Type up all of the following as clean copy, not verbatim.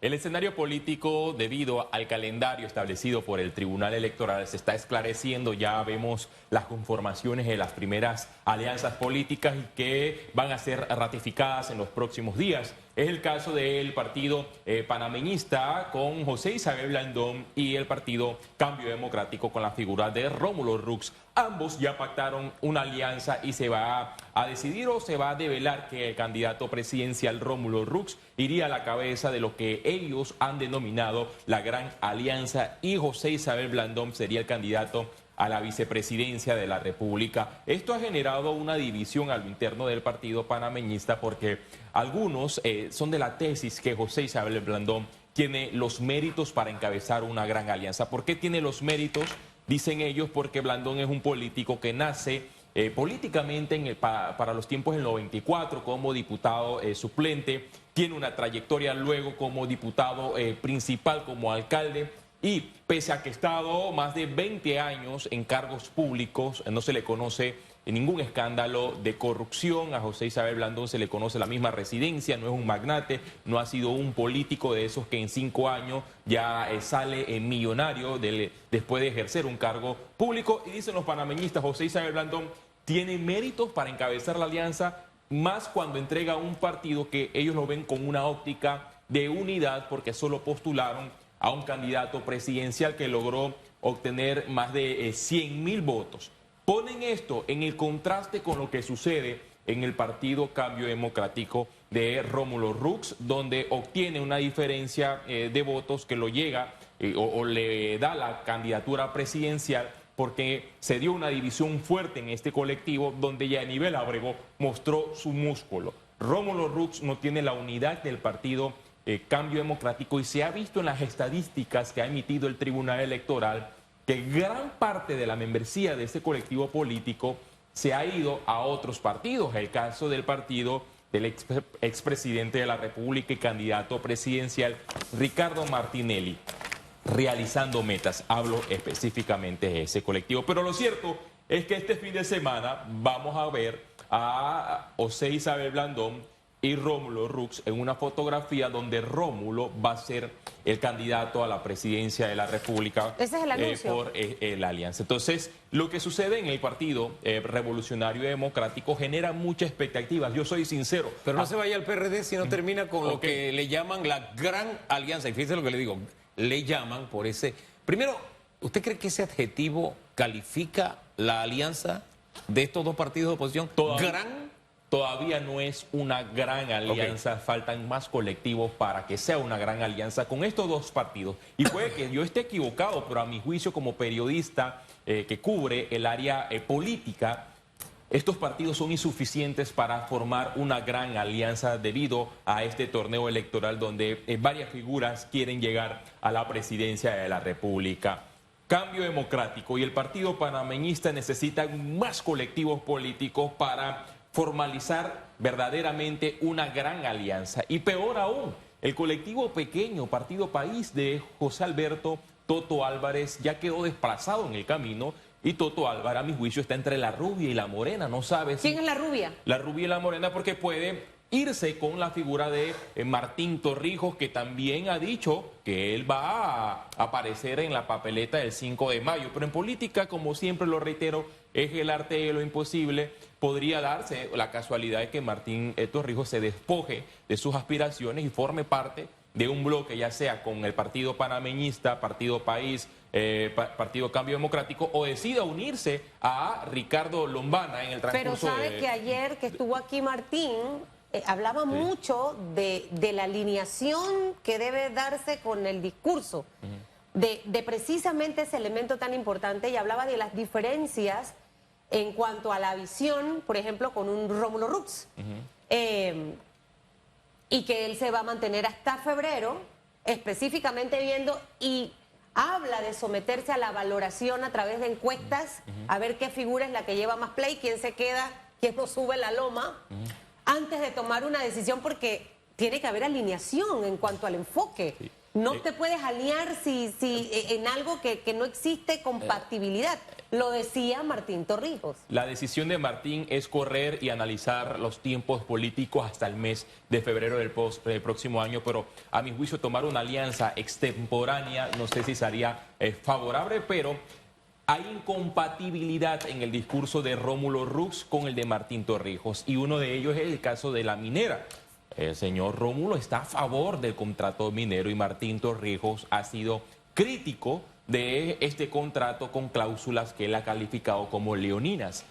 El escenario político, debido al calendario establecido por el Tribunal Electoral, se está esclareciendo. Ya vemos las conformaciones de las primeras alianzas políticas y que van a ser ratificadas en los próximos días. Es el caso del partido panameñista con José Isabel Blandón y el partido Cambio Democrático con la figura de Rómulo Rux. Ambos ya pactaron una alianza y se va a decidir o se va a develar que el candidato presidencial Rómulo Rux iría a la cabeza de lo que ellos han denominado la Gran Alianza y José Isabel Blandón sería el candidato a la vicepresidencia de la República. Esto ha generado una división a lo interno del partido panameñista porque algunos son de la tesis que José Isabel Blandón tiene los méritos para encabezar una gran alianza. ¿Por qué tiene los méritos? Dicen ellos porque Blandón es un político que nace políticamente para los tiempos del 94 como diputado suplente, tiene una trayectoria luego como diputado principal, como alcalde, y pese a que ha estado más de 20 años en cargos públicos, no se le conoce ningún escándalo de corrupción. A José Isabel Blandón se le conoce la misma residencia, no es un magnate, no ha sido un político de esos que en 5 años ya sale millonario después de ejercer un cargo público. Y dicen los panameñistas, José Isabel Blandón tiene méritos para encabezar la alianza, más cuando entrega un partido que ellos lo ven con una óptica de unidad, porque solo postularon a un candidato presidencial que logró obtener más de 100.000 votos. Ponen esto en el contraste con lo que sucede en el partido Cambio Democrático de Rómulo Rux, donde obtiene una diferencia de votos que lo llega o le da la candidatura presidencial, porque se dio una división fuerte en este colectivo, donde Yanivel Ábrego mostró su músculo. Rómulo Rux no tiene la unidad del partido Cambio Democrático y se ha visto en las estadísticas que ha emitido el Tribunal Electoral que gran parte de la membresía de este colectivo político se ha ido a otros partidos. El caso del partido del expresidente de la República y candidato presidencial Ricardo Martinelli, realizando metas. Hablo específicamente de ese colectivo. Pero lo cierto es que este fin de semana vamos a ver a José Isabel Blandón y Rómulo Rux en una fotografía donde Rómulo va a ser el candidato a la presidencia de la República. Ese es el anuncio. Por la alianza. Entonces, lo que sucede en el Partido Revolucionario Democrático genera muchas expectativas. Yo soy sincero. Pero no se vaya al PRD si no termina con lo que le llaman la Gran Alianza. Y fíjese lo que le digo, le llaman por ese... Primero, ¿usted cree que ese adjetivo califica la alianza de estos dos partidos de oposición? Todavía no es una gran alianza, faltan más colectivos para que sea una gran alianza con estos dos partidos. Y puede que yo esté equivocado, pero a mi juicio como periodista que cubre el área política, estos partidos son insuficientes para formar una gran alianza debido a este torneo electoral donde varias figuras quieren llegar a la presidencia de la República. Cambio Democrático y el Partido Panameñista necesitan más colectivos políticos para formalizar verdaderamente una gran alianza. Y peor aún, el colectivo pequeño Partido País de José Alberto Toto Álvarez ya quedó desplazado en el camino, y Toto Álvarez, a mi juicio, está entre la rubia y la morena. No sabe si... ¿Quién es la rubia? La rubia y la morena, porque puede irse con la figura de Martín Torrijos, que también ha dicho que él va a aparecer en la papeleta del 5 de mayo. Pero en política, como siempre lo reitero, es el arte de lo imposible. Podría darse la casualidad de que Martín Torrijos se despoje de sus aspiraciones y forme parte de un bloque, ya sea con el Partido Panameñista, Partido País, Partido Cambio Democrático, o decida unirse a Ricardo Lombana en el transcurso. Pero sabe que ayer que estuvo aquí Martín, hablaba mucho de la alineación que debe darse con el discurso, de precisamente ese elemento tan importante, y hablaba de las diferencias en cuanto a la visión, por ejemplo, con un Rómulo Rux, y que él se va a mantener hasta febrero, específicamente viendo, y habla de someterse a la valoración a través de encuestas, a ver qué figura es la que lleva más play, quién se queda, quién no sube la loma, antes de tomar una decisión, porque tiene que haber alineación en cuanto al enfoque. Sí. No te puedes alinear si en algo que no existe compatibilidad. Lo decía Martín Torrijos. La decisión de Martín es correr y analizar los tiempos políticos hasta el mes de febrero del próximo año, pero a mi juicio tomar una alianza extemporánea no sé si sería favorable, pero hay incompatibilidad en el discurso de Rómulo Rux con el de Martín Torrijos, y uno de ellos es el caso de la minera. El señor Rómulo está a favor del contrato minero y Martín Torrijos ha sido crítico de este contrato con cláusulas que él ha calificado como leoninas.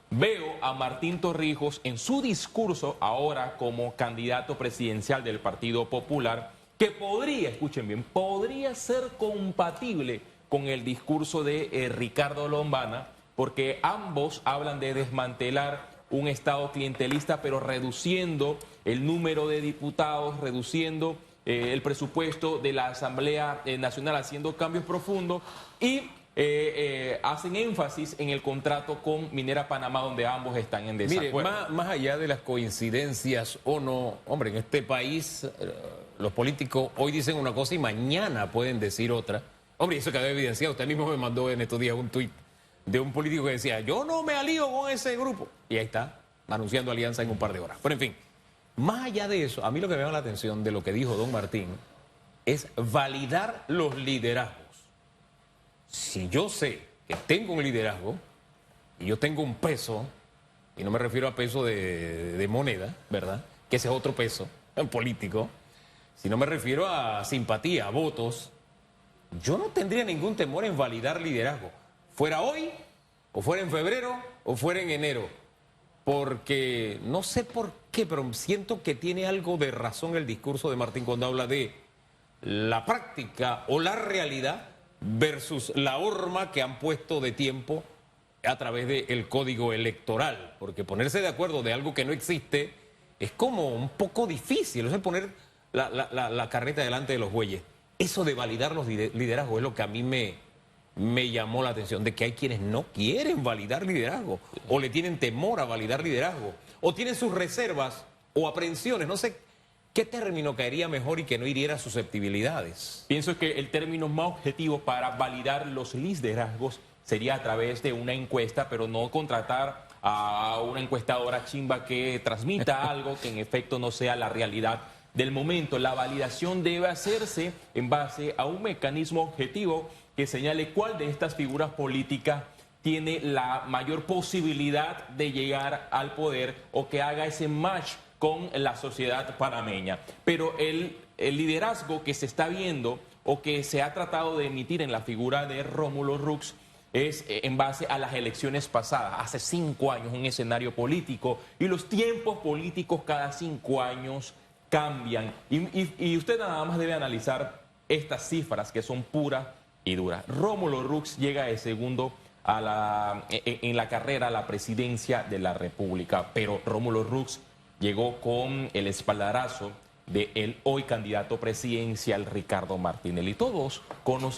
Veo a Martín Torrijos en su discurso ahora como candidato presidencial del Partido Popular que podría, escuchen bien, podría ser compatible con el discurso de Ricardo Lombana, porque ambos hablan de desmantelar un Estado clientelista, pero reduciendo el número de diputados, reduciendo el presupuesto de la Asamblea Nacional, haciendo cambios profundos, y hacen énfasis en el contrato con Minera Panamá, donde ambos están en desacuerdo. Mire, más allá de las coincidencias o no, hombre, en este país los políticos hoy dicen una cosa y mañana pueden decir otra. Hombre, eso quedó evidenciado. Usted mismo me mandó en estos días un tuit de un político que decía, yo no me alío con ese grupo. Y ahí está, anunciando alianza en un par de horas. Pero en fin, más allá de eso, a mí lo que me llama la atención de lo que dijo don Martín es validar los liderazgos. Si yo sé que tengo un liderazgo y yo tengo un peso, y no me refiero a peso de moneda, ¿verdad? Que ese es otro peso político, sino me refiero a simpatía, a votos, yo no tendría ningún temor en validar liderazgo. Fuera hoy, o fuera en febrero, o fuera en enero. Porque no sé por qué, pero siento que tiene algo de razón el discurso de Martín cuando habla de la práctica o la realidad versus la horma que han puesto de tiempo a través del código electoral. Porque ponerse de acuerdo de algo que no existe es como un poco difícil. O sea, poner la carreta delante de los bueyes. Eso de validar los liderazgos es lo que a mí me llamó la atención, de que hay quienes no quieren validar liderazgo, o le tienen temor a validar liderazgo, o tienen sus reservas o aprehensiones, no sé qué término caería mejor y que no hiriera susceptibilidades. Pienso que el término más objetivo para validar los liderazgos sería a través de una encuesta, pero no contratar a una encuestadora chimba que transmita algo que en efecto no sea la realidad del momento. La validación debe hacerse en base a un mecanismo objetivo que señale cuál de estas figuras políticas tiene la mayor posibilidad de llegar al poder o que haga ese match con la sociedad panameña. Pero el liderazgo que se está viendo o que se ha tratado de emitir en la figura de Rómulo Rux es en base a las elecciones pasadas, hace 5 años, un escenario político, y los tiempos políticos cada 5 años cambian. Y usted nada más debe analizar estas cifras que son puras y duras. Rómulo Rux llega de segundo en la carrera a la presidencia de la República, pero Rómulo Rux llegó con el espaldarazo del hoy candidato presidencial Ricardo Martinelli. Todos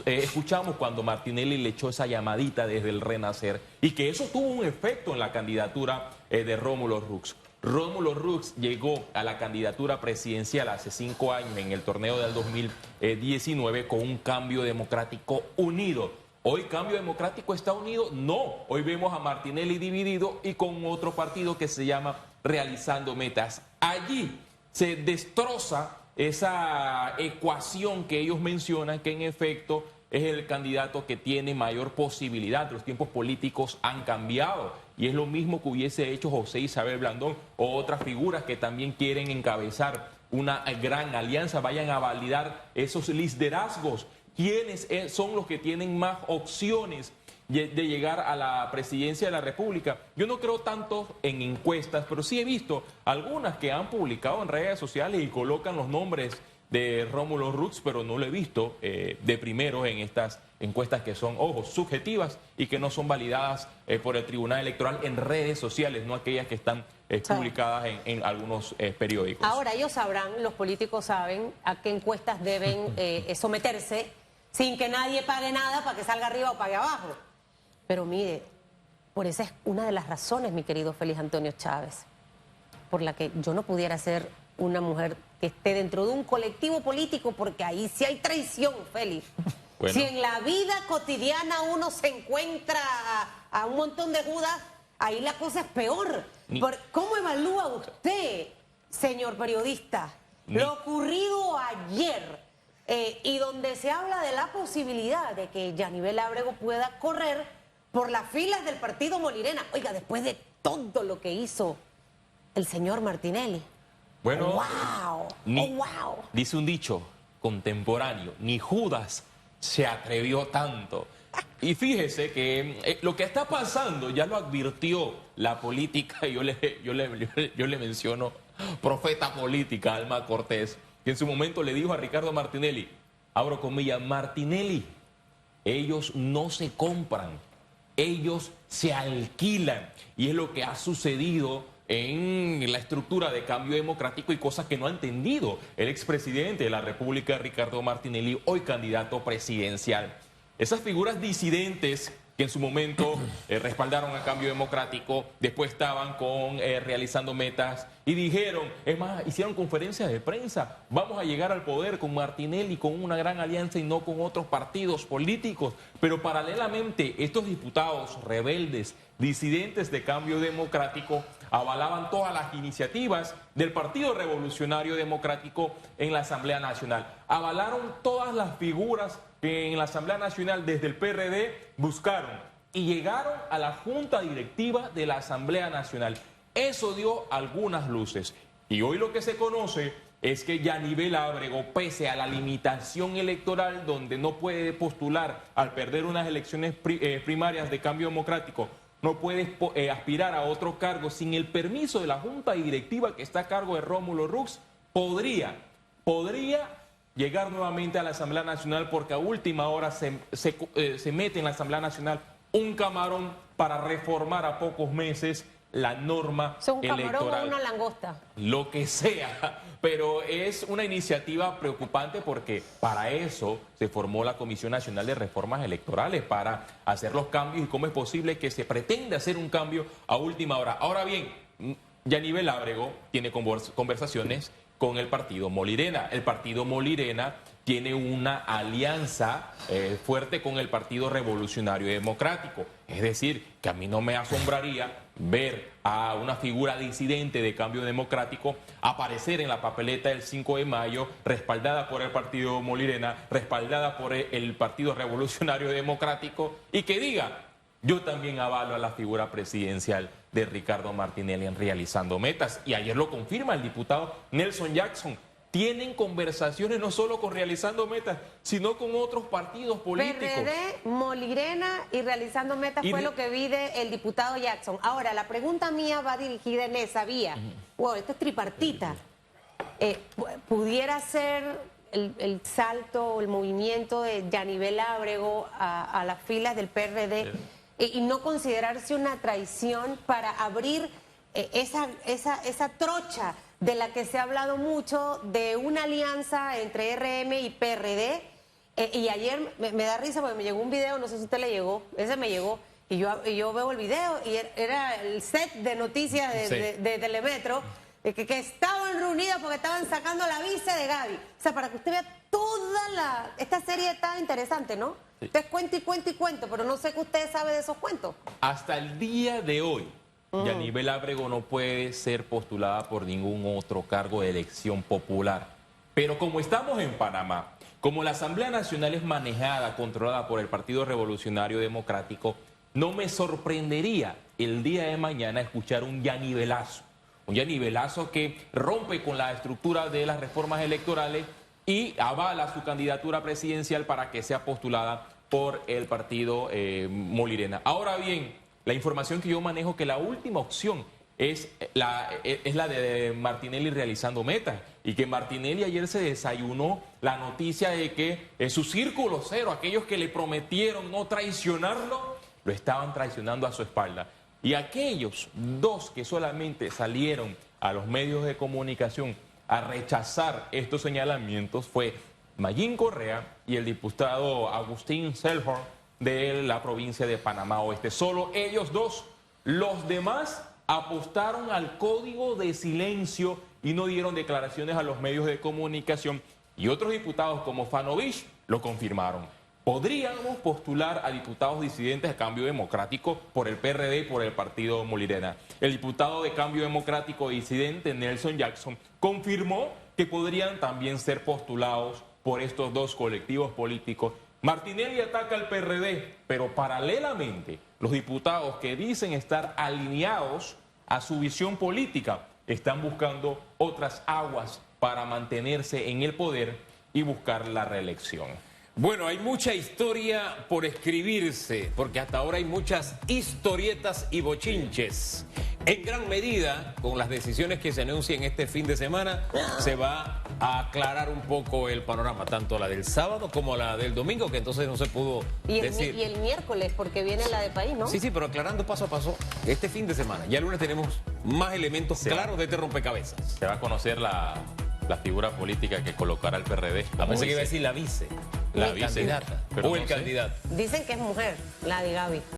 escuchamos cuando Martinelli le echó esa llamadita desde el Renacer y que eso tuvo un efecto en la candidatura de Rómulo Rux. Rómulo Rux llegó a la candidatura presidencial hace 5 años en el torneo del 2019 con un Cambio Democrático unido. ¿Hoy Cambio Democrático está unido? No. Hoy vemos a Martinelli dividido y con otro partido que se llama Realizando Metas. Allí se destroza esa ecuación que ellos mencionan, que en efecto es el candidato que tiene mayor posibilidad. Los tiempos políticos han cambiado y es lo mismo que hubiese hecho José Isabel Blandón o otras figuras que también quieren encabezar una gran alianza. Vayan a validar esos liderazgos. ¿Quiénes son los que tienen más opciones de llegar a la presidencia de la República? Yo no creo tanto en encuestas, pero sí he visto algunas que han publicado en redes sociales y colocan los nombres de Rómulo Rux, pero no lo he visto de primero en estas encuestas que son, ojo, subjetivas y que no son validadas por el Tribunal Electoral en redes sociales, no aquellas que están publicadas en algunos periódicos. Ahora, ellos sabrán, los políticos saben a qué encuestas deben someterse sin que nadie pague nada para que salga arriba o pague abajo. Pero mire, por esa es una de las razones, mi querido Félix Antonio Chávez, por la que yo no pudiera ser una mujer que esté dentro de un colectivo político, porque ahí sí hay traición, Félix. Bueno. Si en la vida cotidiana uno se encuentra a un montón de Judas, ahí la cosa es peor. ¿Cómo evalúa usted, señor periodista, lo ocurrido ayer y donde se habla de la posibilidad de que Yanivel Ábrego pueda correr por las filas del partido Molirena? Oiga, después de todo lo que hizo el señor Martinelli. Bueno, ¡wow! ¡Wow! Dice un dicho contemporáneo, ni Judas se atrevió tanto. Y fíjese que lo que está pasando ya lo advirtió la política, y yo le menciono profeta política, Alma Cortés, que en su momento le dijo a Ricardo Martinelli, abro comillas, Martinelli, ellos no se compran, ellos se alquilan. Y es lo que ha sucedido en la estructura de Cambio Democrático y cosas que no ha entendido el expresidente de la República, Ricardo Martinelli, hoy candidato presidencial. Esas figuras disidentes que en su momento respaldaron a Cambio Democrático, después estaban realizando metas y dijeron, es más, hicieron conferencias de prensa, vamos a llegar al poder con Martinelli, con una gran alianza y no con otros partidos políticos. Pero paralelamente, estos diputados rebeldes, disidentes de Cambio Democrático, avalaban todas las iniciativas del Partido Revolucionario Democrático en la Asamblea Nacional. Avalaron todas las figuras que en la Asamblea Nacional desde el PRD buscaron y llegaron a la Junta Directiva de la Asamblea Nacional. Eso dio algunas luces. Y hoy lo que se conoce es que Yanivel Ábrego, pese a la limitación electoral donde no puede postular al perder unas elecciones primarias de Cambio Democrático, no puede aspirar a otro cargo sin el permiso de la Junta Directiva que está a cargo de Rómulo Rux, podría llegar nuevamente a la Asamblea Nacional, porque a última hora se mete en la Asamblea Nacional un camarón para reformar a pocos meses la norma electoral. ¿Un camarón o una langosta? Lo que sea, pero es una iniciativa preocupante porque para eso se formó la Comisión Nacional de Reformas Electorales, para hacer los cambios. ¿Y cómo es posible que se pretenda hacer un cambio a última hora? Ahora bien, Yanivel Ábrego tiene conversaciones con el partido Molirena. El partido Molirena tiene una alianza fuerte con el Partido Revolucionario Democrático. Es decir, que a mí no me asombraría ver a una figura disidente de Cambio Democrático aparecer en la papeleta del 5 de mayo, respaldada por el partido Molirena, respaldada por el Partido Revolucionario Democrático, y que diga, yo también avalo a la figura presidencial de Ricardo Martinelli en realizando metas. Y ayer lo confirma el diputado Nelson Jackson. Tienen conversaciones no solo con realizando metas, sino con otros partidos políticos. PRD, Molirena y realizando metas fue lo que vi del diputado Jackson. Ahora, la pregunta mía va dirigida en esa vía. Wow, esto es tripartita. ¿Pudiera ser el salto, el movimiento de Yanivel Ábrego a las filas del PRD y no considerarse una traición para abrir esa trocha de la que se ha hablado mucho, de una alianza entre RM y PRD? Y ayer me da risa porque me llegó un video, no sé si usted le llegó, ese me llegó, y yo veo el video y era el set de noticias de Telemetro, que estaban reunidos porque estaban sacando la vice de Gaby. O sea, para que usted vea esta serie está interesante, ¿no? Sí. Usted cuenta y cuenta y cuenta, pero no sé qué usted sabe de esos cuentos. Hasta el día de hoy, Yanivel Ábrego no puede ser postulada por ningún otro cargo de elección popular. Pero como estamos en Panamá, como la Asamblea Nacional es manejada, controlada por el Partido Revolucionario Democrático, no me sorprendería el día de mañana escuchar un Yanivelazo. Un Yanivelazo que rompe con la estructura de las reformas electorales y avala su candidatura presidencial para que sea postulada por el partido Molirena. Ahora bien, la información que yo manejo, que la última opción es la de Martinelli realizando metas, y que Martinelli ayer se desayunó la noticia de que su círculo cero, aquellos que le prometieron no traicionarlo, lo estaban traicionando a su espalda. Y aquellos dos que solamente salieron a los medios de comunicación a rechazar estos señalamientos fue Mayín Correa y el diputado Agustín Selhorn de la provincia de Panamá Oeste. Solo ellos dos. Los demás apostaron al código de silencio y no dieron declaraciones a los medios de comunicación. Y otros diputados como Fanovich lo confirmaron. Podríamos postular a diputados disidentes de Cambio Democrático por el PRD y por el partido Molirena. El diputado de Cambio Democrático disidente, Nelson Jackson, confirmó que podrían también ser postulados por estos dos colectivos políticos. Martinelli ataca al PRD, pero paralelamente los diputados que dicen estar alineados a su visión política están buscando otras aguas para mantenerse en el poder y buscar la reelección. Bueno, hay mucha historia por escribirse, porque hasta ahora hay muchas historietas y bochinches. En gran medida, con las decisiones que se anuncian este fin de semana, se va a aclarar un poco el panorama, tanto la del sábado como la del domingo, que entonces no se pudo decir. Y el miércoles, porque viene la de país, ¿no? Sí, pero aclarando paso a paso, este fin de semana. Ya el lunes tenemos más elementos claros de este rompecabezas. Se va a conocer la figura política que colocará el PRD. Pensé que iba a decir la vice, La la vice, candidata pero o no el sé. candidato. Dicen que es mujer, la de Gaby.